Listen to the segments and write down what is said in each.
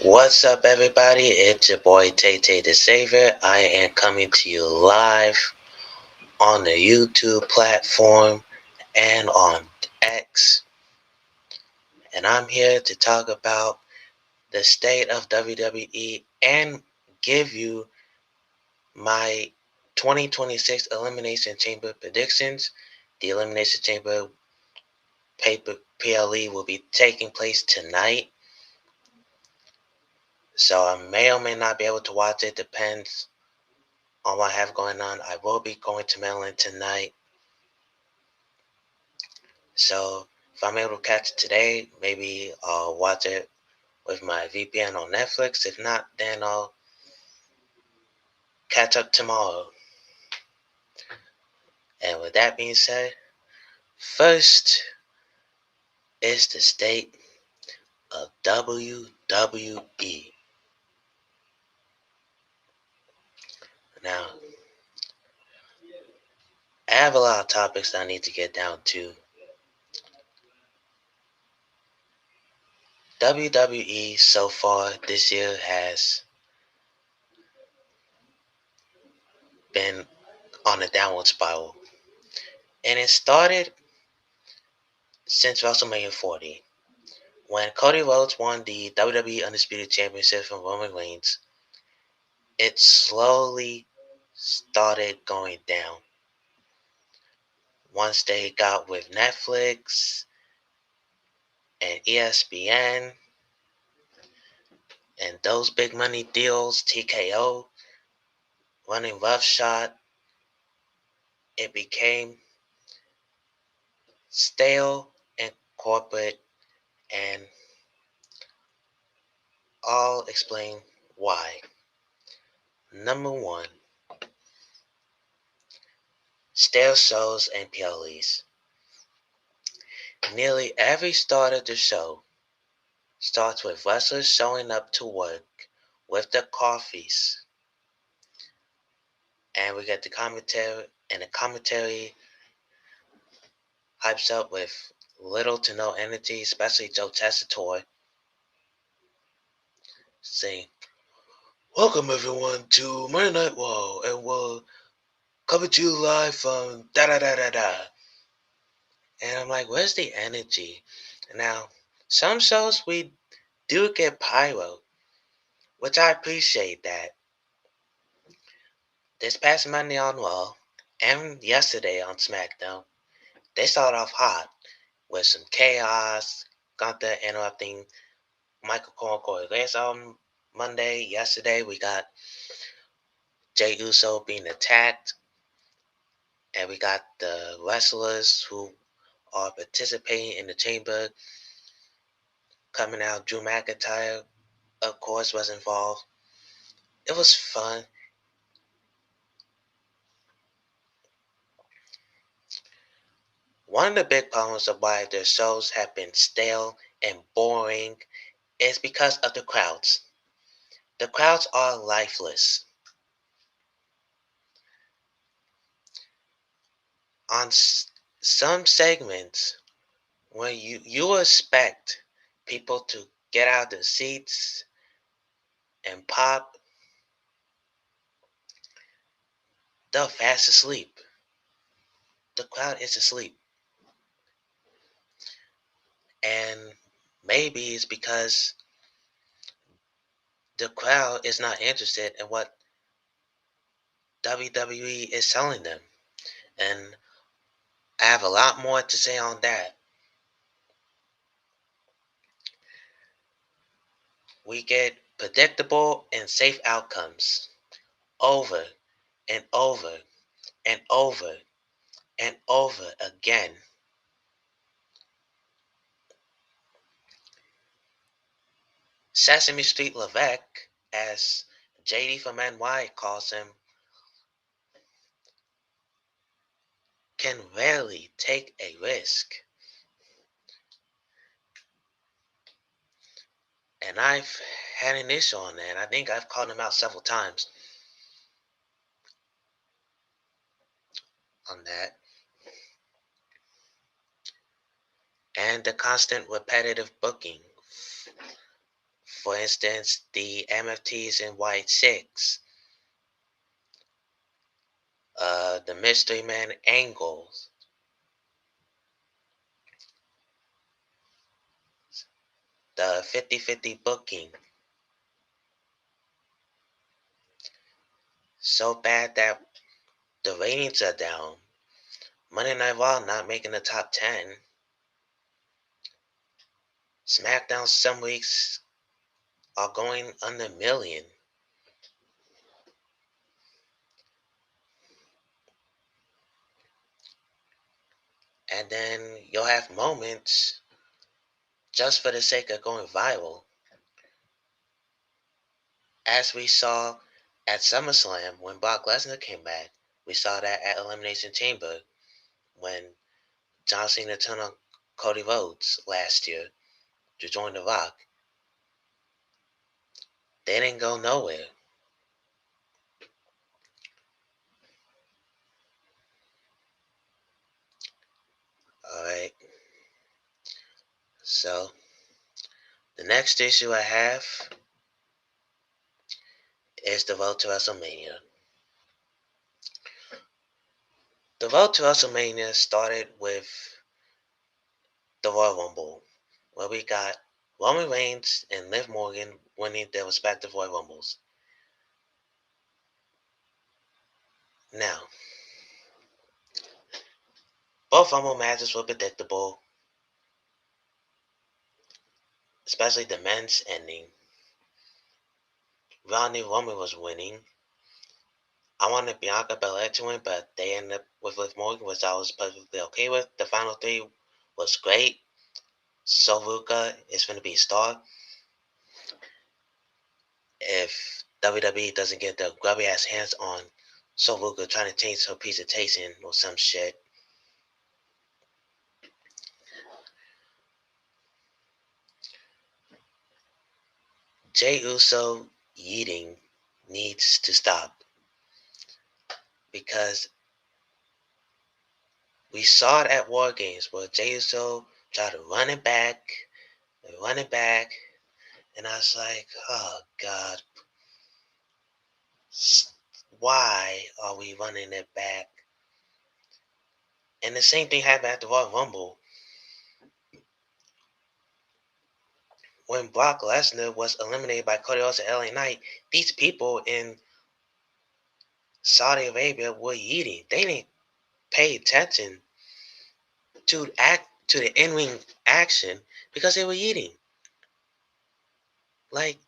What's up, everybody? It's your boy Tay Tay the Savior. I am coming to you live on the YouTube platform and on X, and I'm here to talk about the state of WWE and give you my 2026 Elimination Chamber predictions. The Elimination Chamber paper PLE will be taking place tonight, so I may or may not be able to watch it. Depends on what I have going on. I will be going to Maryland tonight. So if I'm able to catch it today, maybe I'll watch it with my VPN on Netflix. If not, then I'll catch up tomorrow. And with that being said, first is the state of WWE. Now, I have a lot of topics that I need to get down to. WWE so far this year has been on a downward spiral. And it started since WrestleMania 40. When Cody Rhodes won the WWE Undisputed Championship from Roman Reigns, it slowly started going down. Once they got with Netflix and ESPN and those big money deals, TKO, running roughshod, it became stale and corporate, and I'll explain why. Number one, stale shows and PLEs. Nearly every start of the show starts with wrestlers showing up to work with their coffees, and we get the commentary, and the commentary hypes up with little to no energy, especially Joe Tessitore saying, "Welcome everyone to Monday Night Raw, and we'll coming to you live from da da da da da." And I'm like, where's the energy? Now, some shows we do get pyro, which I appreciate that. This past Monday on Raw and yesterday on SmackDown, they started off hot with some chaos, Gunther interrupting Michael Cole and Corey Graves on Monday. Yesterday, we got Jey Uso being attacked, and we got the wrestlers who are participating in the chamber coming out. Drew McIntyre, of course, was involved. It was fun. One of the big problems of why their shows have been stale and boring is because of the crowds. The crowds are lifeless. On some segments, when you expect people to get out of their seats and pop, they're fast asleep. The crowd is asleep. And maybe it's because the crowd is not interested in what WWE is selling them. And I have a lot more to say on that. We get predictable and safe outcomes over and over and over and over again. Sesame Street Levesque, as JD from NY calls him, can rarely take a risk. And I've had an issue on that. I think I've called him out several times on that. And the constant repetitive booking. For instance, the MFTs in White 6, the Mystery Man angles, the 50-50 booking. So bad that the ratings are down. Monday Night Raw not making the top 10. SmackDown some weeks are going under a million. And then you'll have moments just for the sake of going viral. As we saw at SummerSlam when Brock Lesnar came back. We saw that at Elimination Chamber when John Cena turned on Cody Rhodes last year to join The Rock. They didn't go nowhere. Alright. So, the next issue I have is the road to WrestleMania. The road to WrestleMania started with the Royal Rumble, where we got Roman Reigns and Liv Morgan winning their respective Royal Rumbles. Now, both Rumble matches were predictable, especially the men's ending. Ronnie Roman was winning. I wanted Bianca Belair to win, but they ended up with Liv Morgan, which I was perfectly okay with. The final three was great. Soruka is going to be a star. If WWE doesn't get their grubby ass hands on Soruka trying to change her presentation or some shit. Jey Uso yeeting needs to stop, because we saw it at War Games where Jey Uso tried to run it back, and I was like, oh God, why are we running it back? And the same thing happened at the Royal Rumble. When Brock Lesnar was eliminated by Cody Rhodes and LA Knight, these people in Saudi Arabia were eating. They didn't pay attention to the in-ring action because they were eating. Like,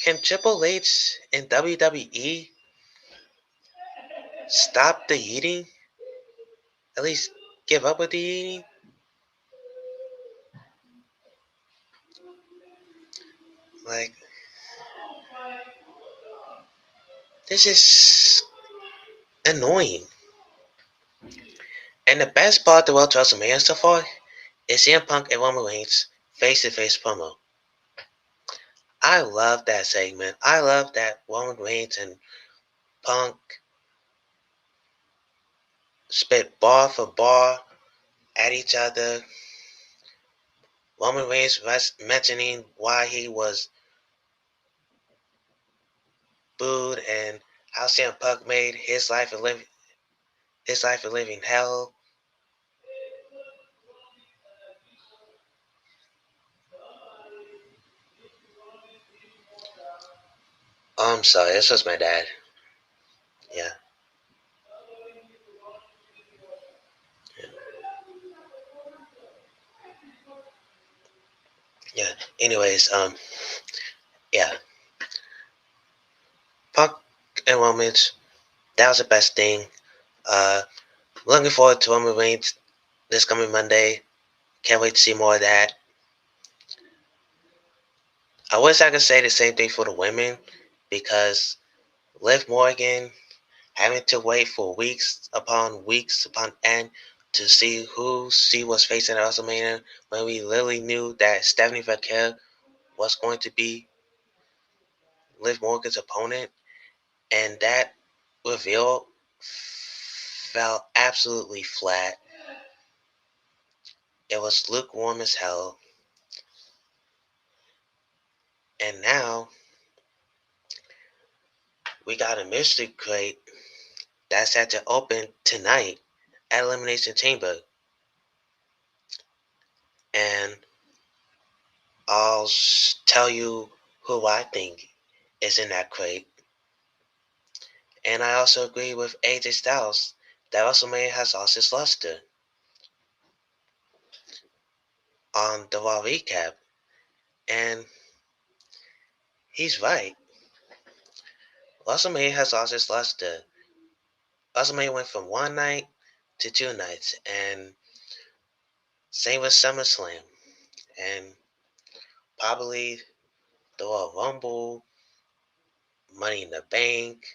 can Triple H and WWE stop the eating? At least give up with the eating? Like, this is annoying. And the best part of the World WrestleMania so far is CM Punk and Roman Reigns face-to-face promo. I love that segment. I love that Roman Reigns and Punk spit bar for bar at each other. Roman Reigns mentioning why he was booed and how CM Punk made his life a living hell. Oh, I'm sorry, this was my dad. Yeah. Yeah. Anyways, yeah. Punk and Roman's, that was the best thing. Looking forward to Roman Reigns this coming Monday. Can't wait to see more of that. I wish I could say the same thing for the women, because Liv Morgan having to wait for weeks upon end to see who she was facing at WrestleMania, when we literally knew that Stephanie Vaquer was going to be Liv Morgan's opponent, and that reveal fell absolutely flat. It was lukewarm as hell. And now we got a mystery crate that's set to open tonight at Elimination Chamber. And I'll tell you who I think is in that crate. And I also agree with AJ Styles that WrestleMania has lost its luster on the Raw recap. And he's right. WrestleMania has lost its luster. WrestleMania went from one night to two nights, and same with SummerSlam, and probably the Royal Rumble, Money in the Bank.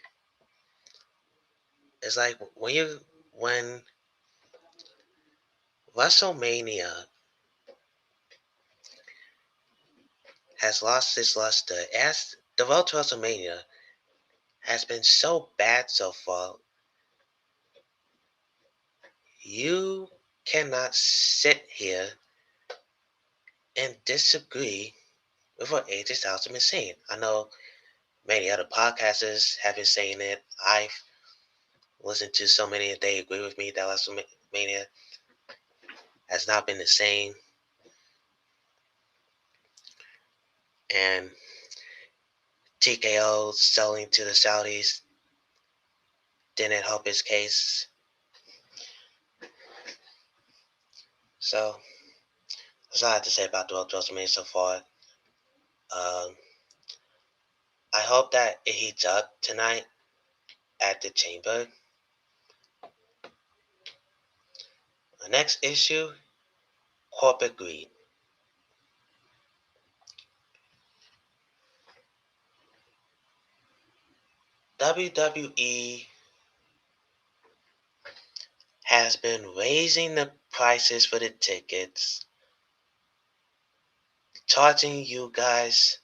It's like when WrestleMania has lost its luster, as the road to WrestleMania has been so bad so far, you cannot sit here and disagree with what AJ Styles has been saying. I know many other podcasters have been saying it. I've listened to so many that they agree with me that WrestleMania has not been the same. And TKO selling to the Saudis didn't help his case. So that's all I have to say about the WrestleMania so far. Um, I hope that it heats up tonight at the Chamber. The next issue, corporate greed. WWE has been raising the prices for the tickets, charging you guys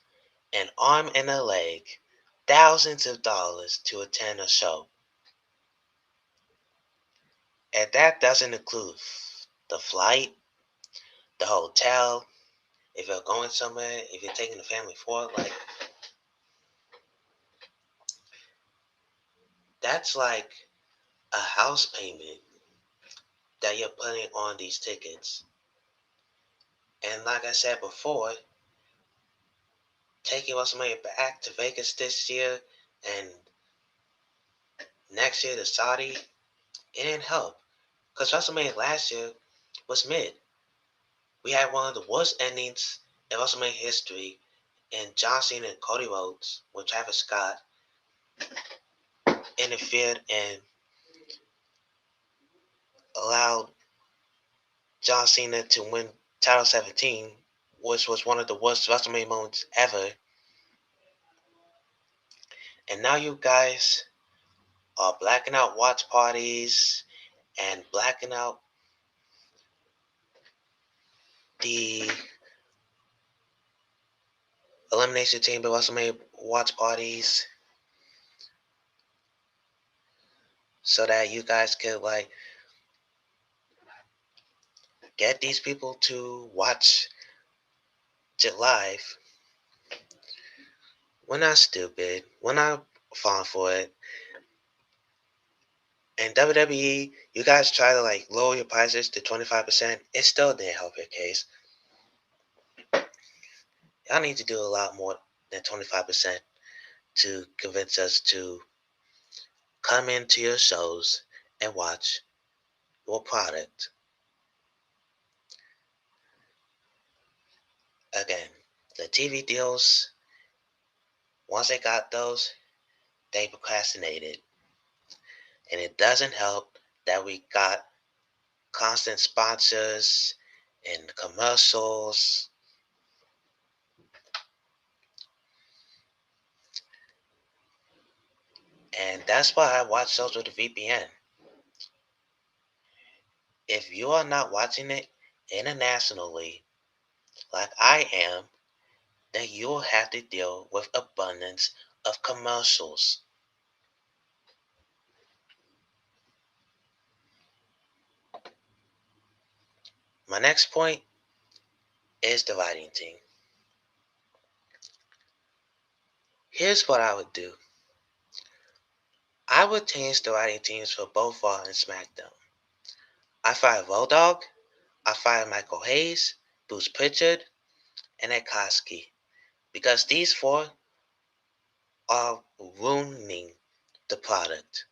an arm and a leg, thousands of dollars to attend a show. And that doesn't include the flight, the hotel, if you're going somewhere, if you're taking the family forward, like that's like a house payment that you're putting on these tickets. And like I said before, taking WrestleMania back to Vegas this year and next year to Saudi, it didn't help. Because WrestleMania last year was mid. We had one of the worst endings in WrestleMania history, and John Cena and Cody Rhodes, with Travis Scott, interfered and allowed John Cena to win Title 17, which was one of the worst WrestleMania moments ever. And now you guys are blacking out watch parties and blacking out the Elimination Chamber WrestleMania watch parties so that you guys could like get these people to watch it live. We're not stupid. We're not falling for it. And WWE, you guys try to like lower your prices to 25%. It still didn't help your case. Y'all need to do a lot more than 25% to convince us to come into your shows and watch your product. Again, the TV deals, once they got those, they procrastinated. And it doesn't help that we got constant sponsors and commercials. And that's why I watch shows with a VPN. If you are not watching it internationally, like I am, then you'll have to deal with abundance of commercials. My next point is the writing team. Here's what I would do. I would change the writing teams for both Raw and SmackDown. I fire Road Dogg, I fire Michael Hayes, Bruce Pritchard, and Ed Koskey, because these four are ruining the product.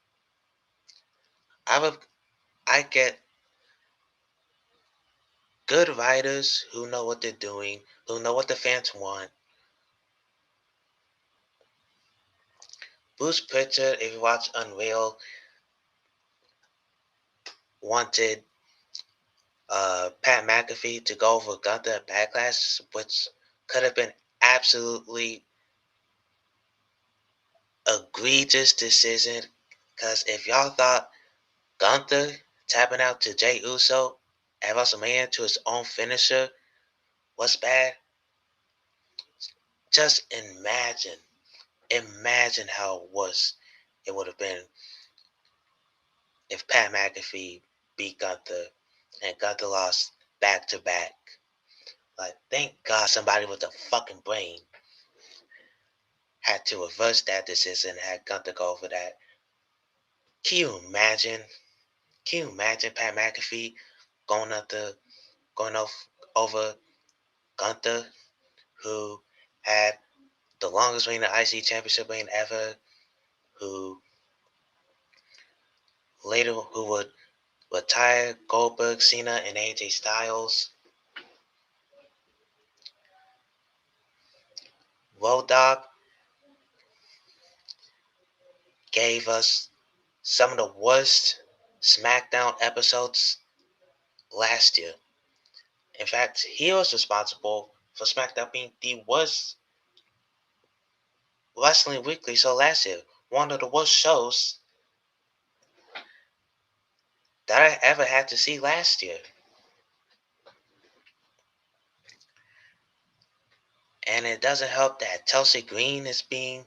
I get good writers who know what they're doing, who know what the fans want. Bruce Pritchard, if you watch Unreal, wanted Pat McAfee to go over Gunther at Backlash, which could have been absolutely egregious decision. Because if y'all thought Gunther tapping out to Jey Uso at WrestleMania to his own finisher was bad, just imagine how worse it would have been if Pat McAfee beat Gunther and Gunther lost back to back. Like, thank God somebody with a fucking brain had to reverse that decision and had Gunther go over that. Can you imagine? Can you imagine Pat McAfee going off over Gunther, who had the longest reign of IC Championship reign ever, who would retire Goldberg, Cena, and AJ Styles. Road Dogg gave us some of the worst SmackDown episodes last year. In fact, he was responsible for SmackDown being the worst Wrestling Weekly show last year. One of the worst shows that I ever had to see last year. And it doesn't help that Chelsea Green is being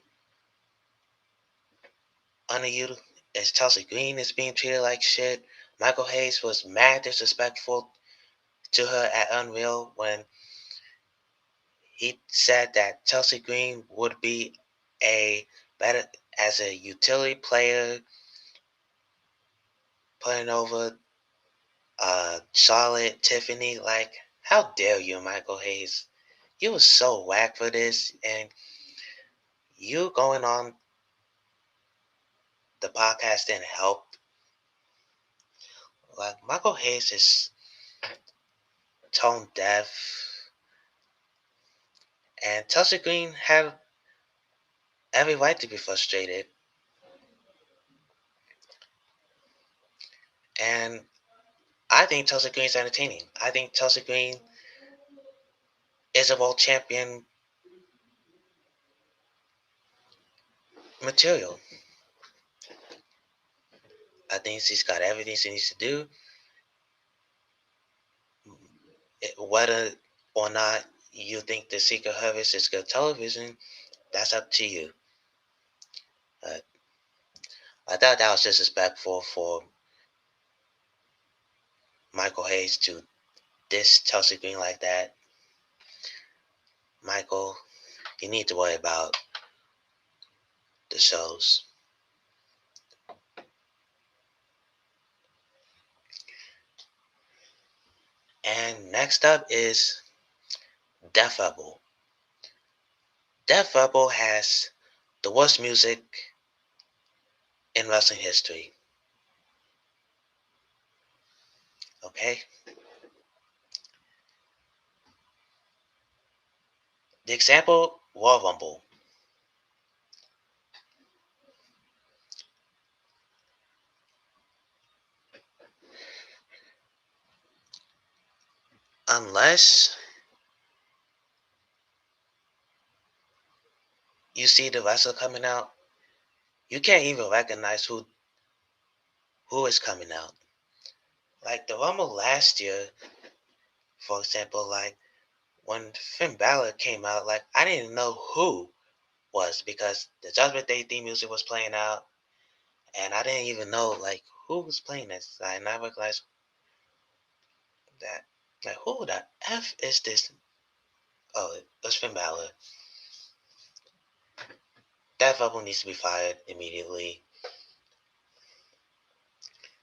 underutilized. As Chelsea Green is being treated like shit. Michael Hayes was mad disrespectful to her at Unreal when he said that Chelsea Green would be a better as a utility player, putting over Charlotte, Tiffany. Like, how dare you, Michael Hayes? You were so whack for this, and you going on the podcast didn't help. Like, Michael Hayes is tone deaf, and Chelsea Green had every right to be frustrated. And I think Chelsea Green is entertaining. I think Chelsea Green is a world champion material. I think she's got everything she needs to do. Whether or not you think the Secret Service is good television, that's up to you. I thought that was disrespectful for Michael Hayes to diss Chelsea Green like that. Michael, you need to worry about the shows. And next up is Def Rebel. Def Rebel has the worst music in wrestling history. Okay? The example, Royal Rumble. Unless you see the wrestler coming out, you can't even recognize who is coming out. Like the Rumble last year, for example, like when Finn Balor came out, like I didn't know who was because the Judgment Day theme music was playing out, and I didn't even know like who was playing this. I never realized that. Like, who the F is this? Oh, it was Finn Balor. Death Rebel needs to be fired immediately.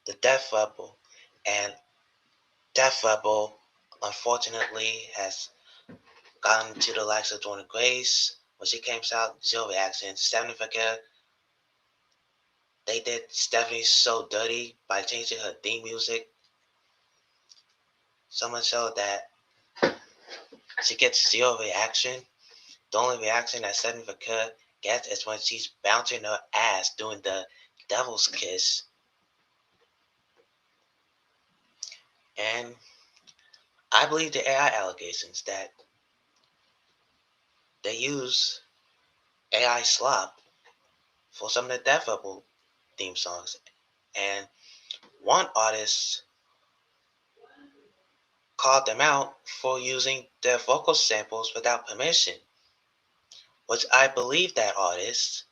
The Death Rebel and Death Rebel, unfortunately, has gotten to the likes of Jordan Grace. When she came out, zero reaction. Stephanie Vergara, they did Stephanie so dirty by changing her theme music. So much so that she gets zero reaction. The only reaction that Stephanie Vergara gets is when she's bouncing her ass doing the devil's kiss. And I believe the AI allegations that they use AI slop for some of the Death Rebel theme songs. And one artist called them out for using their vocal samples without permission, which I believe that artist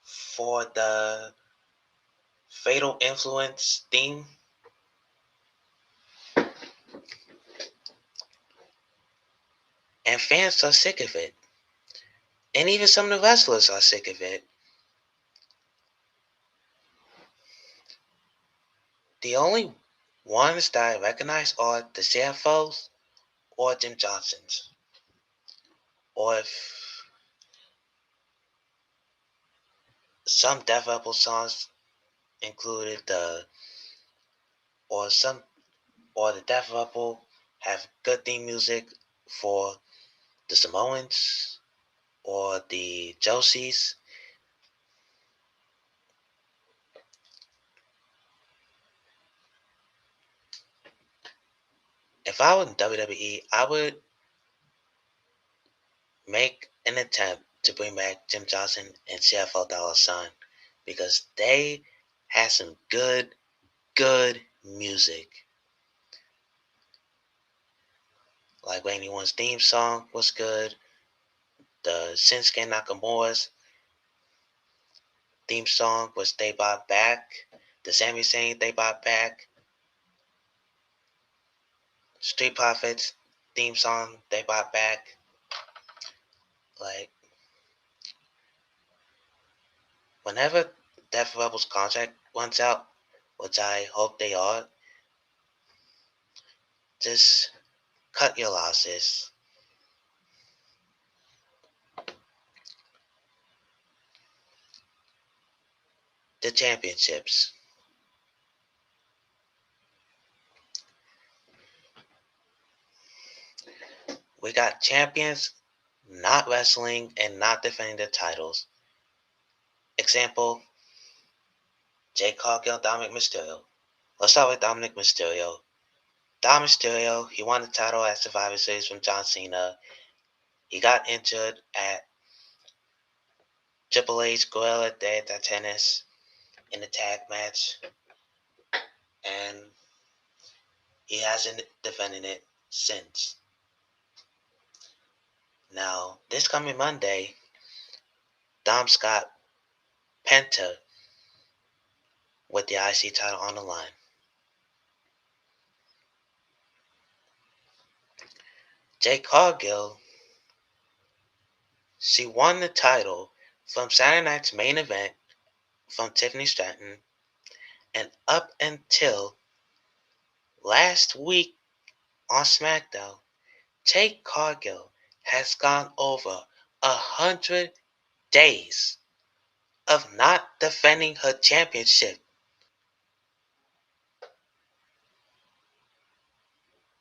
for the Fatal Influence theme. And fans are sick of it. And even some of the wrestlers are sick of it. The only ones that I recognize are the CFOs or Jim Johnson's. Or if some Death Rebel songs included or some or the Death Rebel have good theme music for the Samoans or the Josies. If I were in WWE, I would make an attempt to bring back Jim Johnson and CFO Dollar Sign because they had some good music. Like Randy One's theme song was good. The Shinsuke Nakamura's theme song was They Bought Back. The Sami Zayn They Bought Back. Street Profits theme song They Bought Back. Like whenever Death Rebel's contract runs out, which I hope they are, just cut your losses. The championships. We got champions not wrestling and not defending their titles. Example, Jake Cargill, Dominic Mysterio. Let's start with Dominic Mysterio. Dom Mysterio, he won the title at Survivor Series from John Cena. He got injured at Triple H's Gorilla Day at Tennis in the tag match. And he hasn't defended it since. Now, this coming Monday, Dom's got Penta with the IC title on the line. Jade Cargill, she won the title from Saturday night's main event from Tiffany Stratton, and up until last week on SmackDown, Jade Cargill has gone over 100 days of not defending her championship.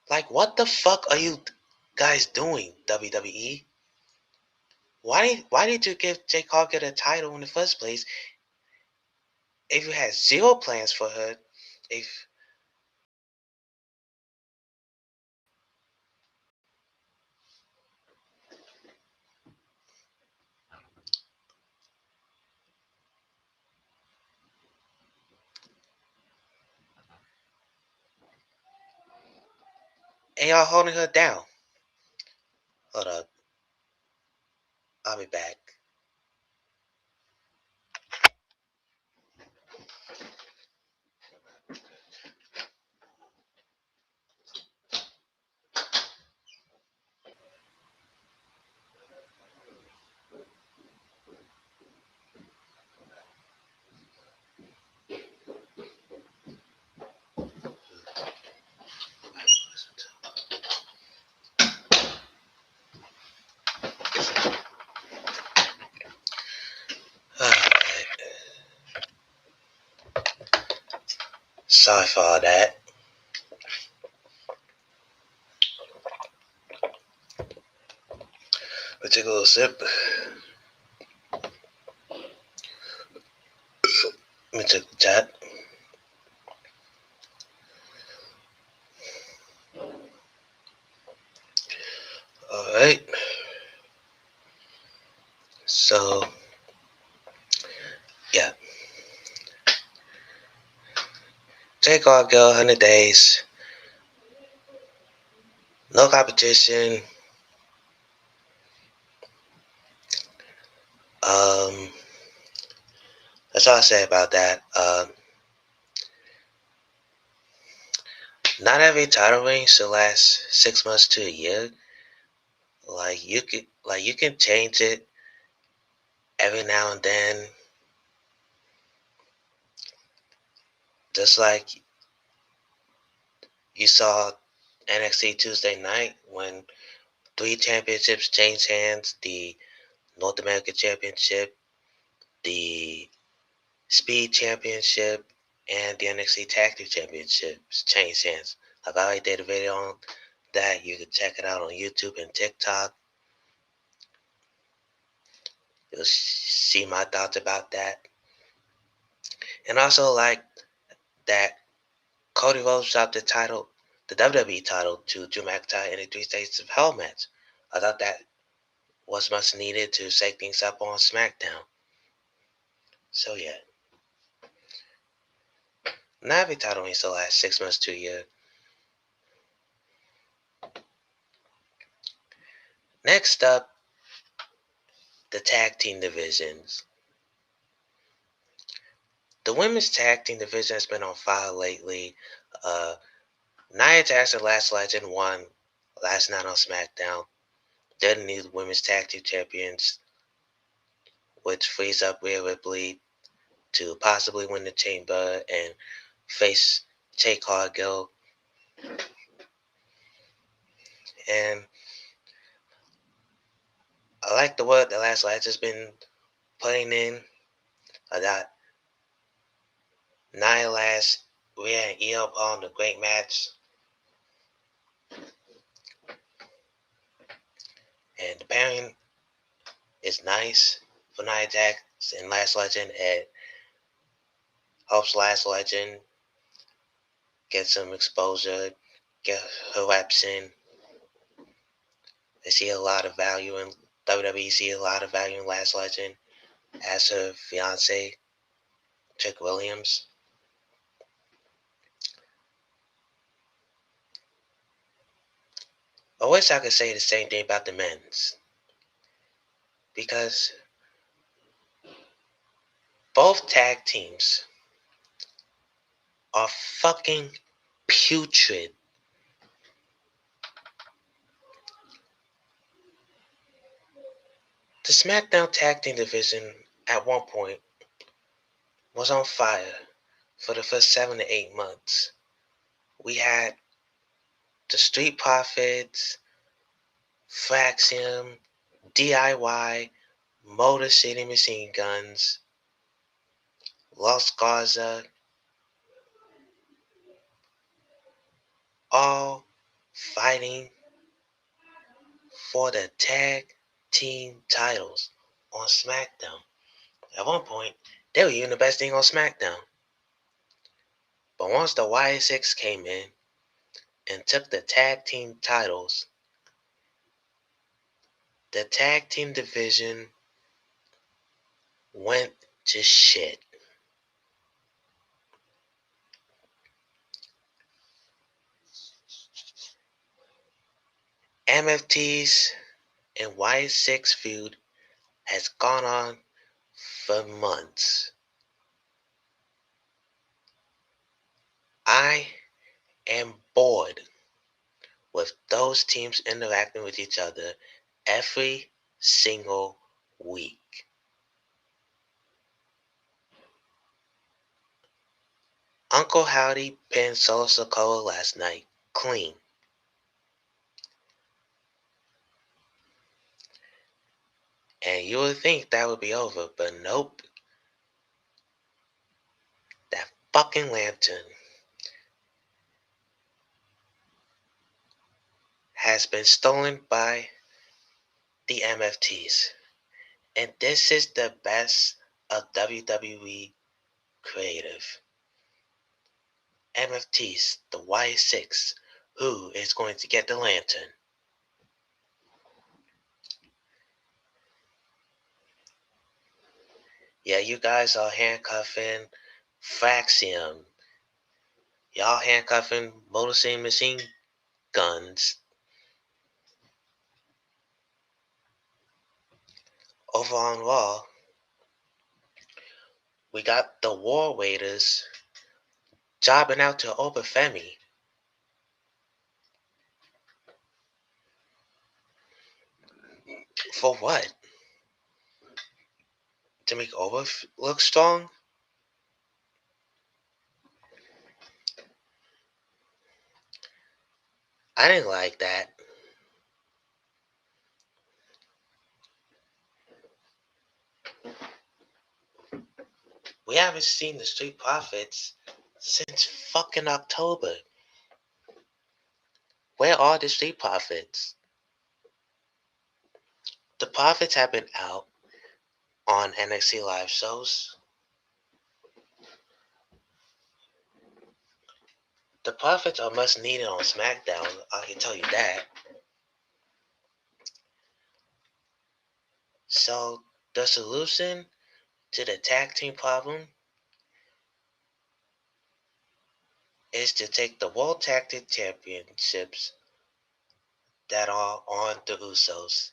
Like, what the fuck are you guys doing, WWE? Why did you give Jade Cargill the title in the first place if you had zero plans for her? If and y'all holding her down. Hold up, I'll be back. Sorry for all that. Let's take a little sip. Let me take a chat. Alright. So, yeah. Take off, girl, 100 days. No competition. That's all I say about that. Not every title reign should last 6 months to a year. You can change it every now and then. Just like you saw NXT Tuesday night when 3 championships changed hands: the North American Championship, the Speed Championship, and the NXT Tag Team Championships changed hands. I've already did a video on that. You can check it out on YouTube and TikTok. You'll see my thoughts about that. And also, like, that Cody Rhodes dropped the WWE title, to Drew McIntyre in a 3 Stages of Hell match. I thought that was much needed to shake things up on SmackDown. So yeah. Not every title needs to last 6 months to a year. Next up, the tag team divisions. The women's tag team division has been on fire lately. Nia Jax and Lash Legend won last night on SmackDown. They're the new women's tag team champions, which frees up Rhea Ripley to possibly win the Chamber and face Jade Cargill. And I like the work that Lash Legend has been putting in. I got Nia Lash, Rhea, and Io on a great match. And the pairing is nice for Nia Jax and Lash Legend. It helps Lash Legend get some exposure, get her reps in. They see a lot of value in WWE, see a lot of value in Lash Legend as her fiance, Trick Williams. I wish I could say the same thing about the men's, because both tag teams are fucking putrid. The SmackDown tag team division at one point was on fire for the first 7 to 8 months. We had the Street Profits, Fraxium, DIY, Motor City Machine Guns, Los Garza, all fighting for the tag team titles on SmackDown. At one point, they were even the best thing on SmackDown. But once the Y6 came in and took the tag team titles, the tag team division went to shit. MFT's and Y6 feud has gone on for months. I am bored with those teams interacting with each other every single week. Uncle Howdy pinned Solo Sikoa last night, clean. And you would think that would be over, but nope. That fucking lantern has been stolen by the MFTs. And this is the best of WWE creative. MFTs, the Y6, who is going to get the lantern? Yeah, you guys are handcuffing Fraxium. Y'all handcuffing Motor City Machine Guns. Over on Raw, we got the War Raiders jobbing out to Obafemi. For what? To make Oba look strong? I didn't like that. We haven't seen the Street Profits since fucking October. Where are the Street Profits? The Profits have been out on NXT live shows. The Profits are much needed on SmackDown, I can tell you that. So, the solution to the tag team problem is to take the World Tag Team Championships that are on the Usos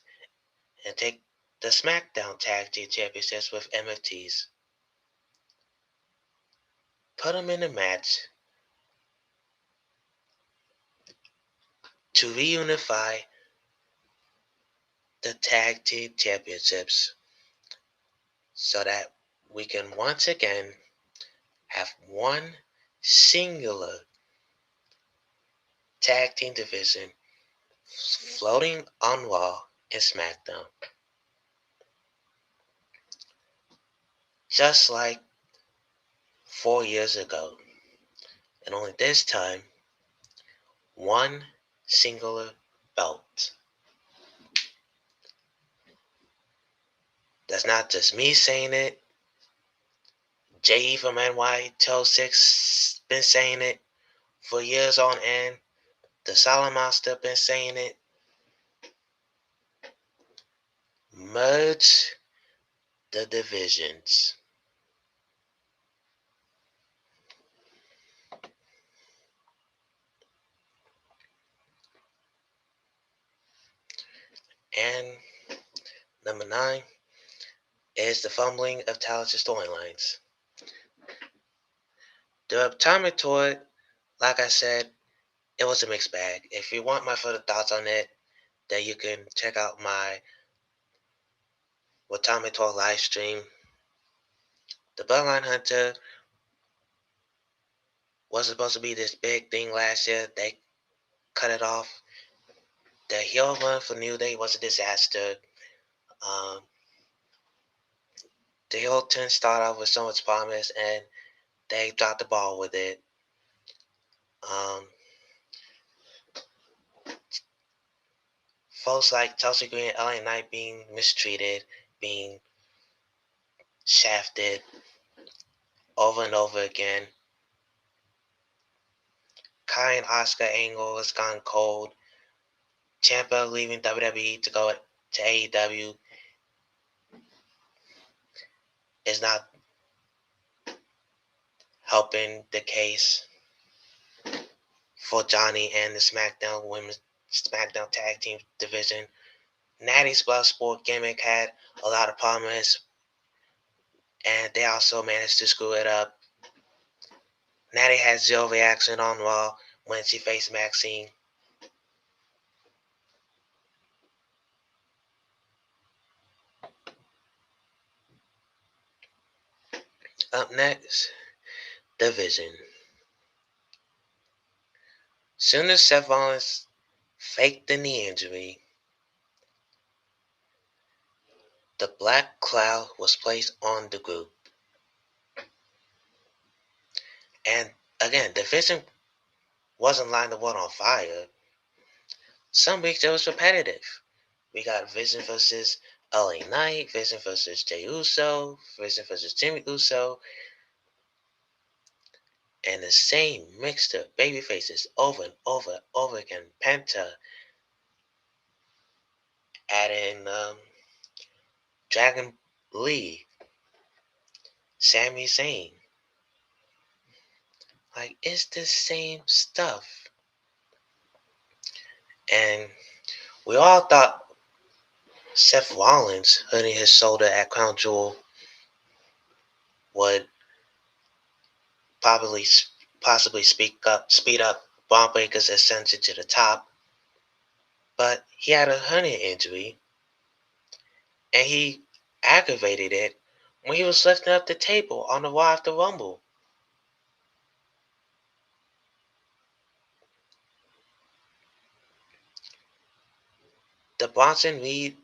and take the SmackDown Tag Team Championships with MFTs. Put them in a match to reunify the Tag Team Championships so that we can once again have one singular tag team division floating on Raw and SmackDown. Just like 4 years ago. And only this time, one singular belt. That's not just me saying it. J.E. from NY126 been saying it for years on end. The Solid Monster been saying it. Merge the divisions. And number 9 is the fumbling of talented storylines. The Atomic Tour, like I said, it was a mixed bag. If you want my further thoughts on it, then you can check out my Atomic Tour live stream. The Bloodline Hunter was supposed to be this big thing last year. They cut it off. The heel run for New Day was a disaster. Um, the heel turn started off with so much promise, and they dropped the ball with it. Folks like Chelsea Green and LA Knight being mistreated, being shafted over and over again. Kai and Oscar Angle has gone cold. Ciampa leaving WWE to go to AEW is not helping the case for Johnny and the SmackDown Tag Team division. Natty's Bloodsport gimmick had a lot of promise, and they also managed to screw it up. Natty had zero reaction on Raw when she faced Maxine. Up next, Division. Soon as Seth Rollins faked the knee injury, the black cloud was placed on the group. And again, the division wasn't lining the world on fire. Some weeks it was repetitive. We got Vision versus LA Knight, Vision versus Jey Uso, Vision versus Jimmy Uso, and the same mixed up baby faces over and over and over again. Penta, adding Dragon Lee, Sami Zayn. Like, it's the same stuff. And we all thought Seth Rollins hurting his shoulder at Crown Jewel would probably possibly speed up Braun Breaker's ascension to the top, but he had a hernia injury, and he aggravated it when he was lifting up the table on the Raw after Rumble. The Bronson Reed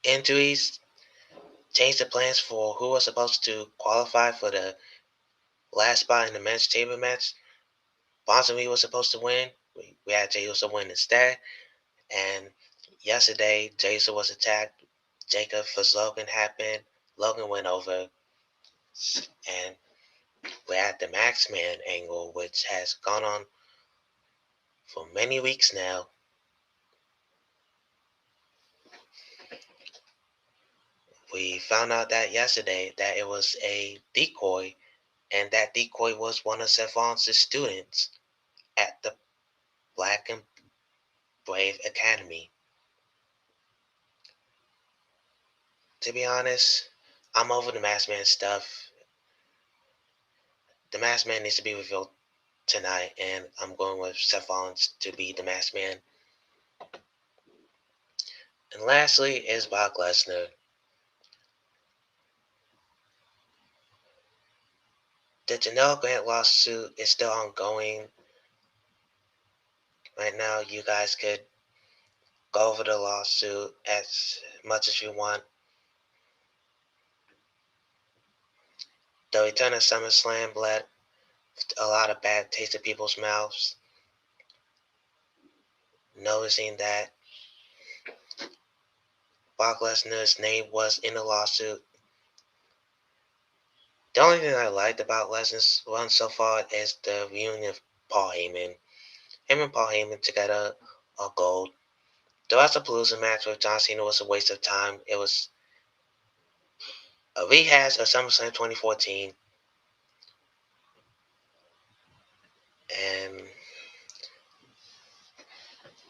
injuries changed the plans for who was supposed to qualify for the last spot in the men's table match. Bronson Reed was supposed to win. We had Jey Uso win instead. And yesterday, Jey Uso was attacked. Jacob vs. Logan happened. Logan went over. And we're at the Max Man angle, which has gone on for many weeks now. We found out that yesterday that it was a decoy, and that decoy was one of Seth Rollins' students at the Black and Brave Academy. To be honest, I'm over the Masked Man stuff. The Masked Man needs to be revealed tonight, and I'm going with Seth Rollins to be the Masked Man. And lastly is Brock Lesnar. The Janelle Grant lawsuit is still ongoing. Right now, you guys could go over the lawsuit as much as you want. The return of SummerSlam left a lot of bad taste in people's mouths. Noticing that Brock Lesnar's name was in the lawsuit. The only thing I liked about Lesnar's run so far is the reunion of Paul Heyman. Him and Paul Heyman together are gold. The WrestlePalooza match with John Cena was a waste of time. It was a rehash of SummerSlam 2014. And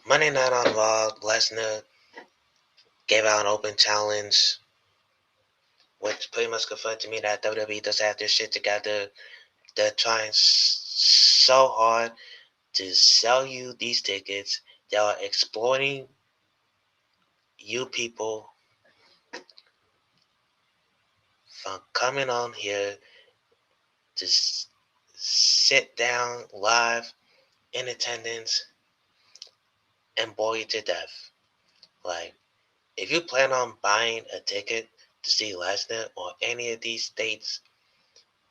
Monday Night on Raw, Lesnar gave out an open challenge, which pretty much confirmed to me that WWE does have their shit together. They're trying so hard to sell you these tickets. They are exploiting you people from coming on here to sit down live in attendance and bore you to death. Like, if you plan on buying a ticket to see Lesnar or any of these states,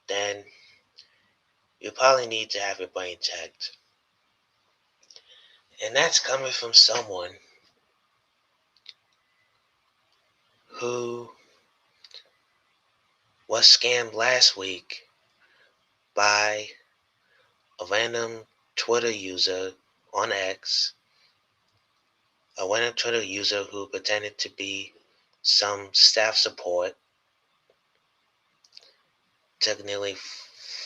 then you probably need to have your brain checked. And that's coming from someone who was scammed last week by a random Twitter user on X, a random Twitter user who pretended to be some staff support, took nearly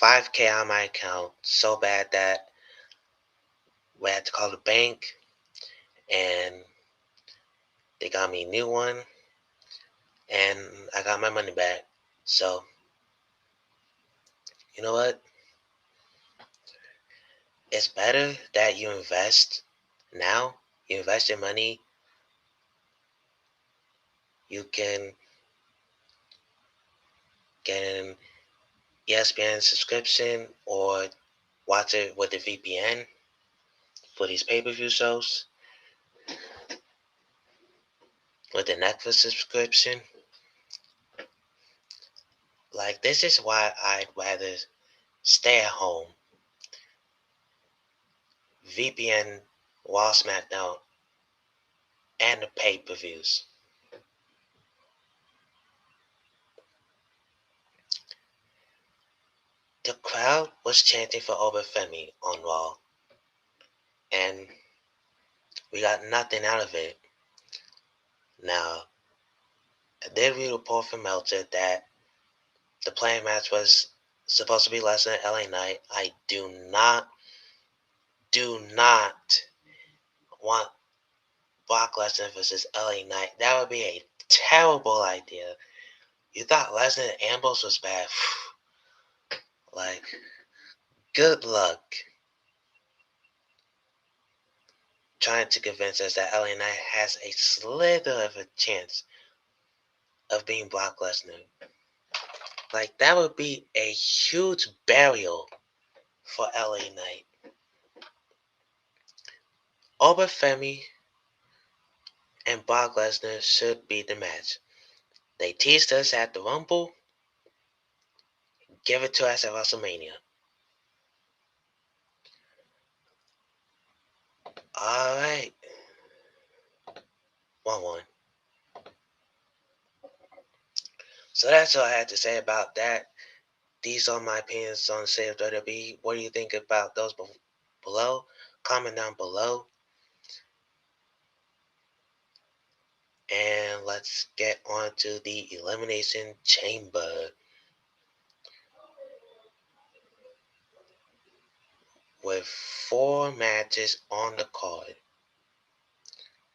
5K on my account, so bad that we had to call the bank, and they got me a new one, and I got my money back. So, you know what? It's better that you invest now. You invest your money. You can get an ESPN subscription or watch it with the VPN for these pay-per-view shows with the Netflix subscription. Like, this is why I'd rather stay at home. VPN Raw, SmackDown, and the pay-per-views. The crowd was chanting for Obafemi on Raw, and we got nothing out of it. Now, I did read a report from Meltzer that the planned match was supposed to be Lesnar and LA Knight. I do not want Brock Lesnar versus LA Knight. That would be a terrible idea. You thought Lesnar and Ambrose was bad. Like, good luck trying to convince us that LA Knight has a slither of a chance of being Brock Lesnar. Like, that would be a huge burial for LA Knight. Obafemi and Brock Lesnar should be the match. They teased us at the Rumble. Give it to us at WrestleMania. Alright. 1-1. So that's all I had to say about that. These are my opinions on the State of WWE. What do you think about those below? Comment down below. And let's get on to the Elimination Chamber, with 4 matches on the card.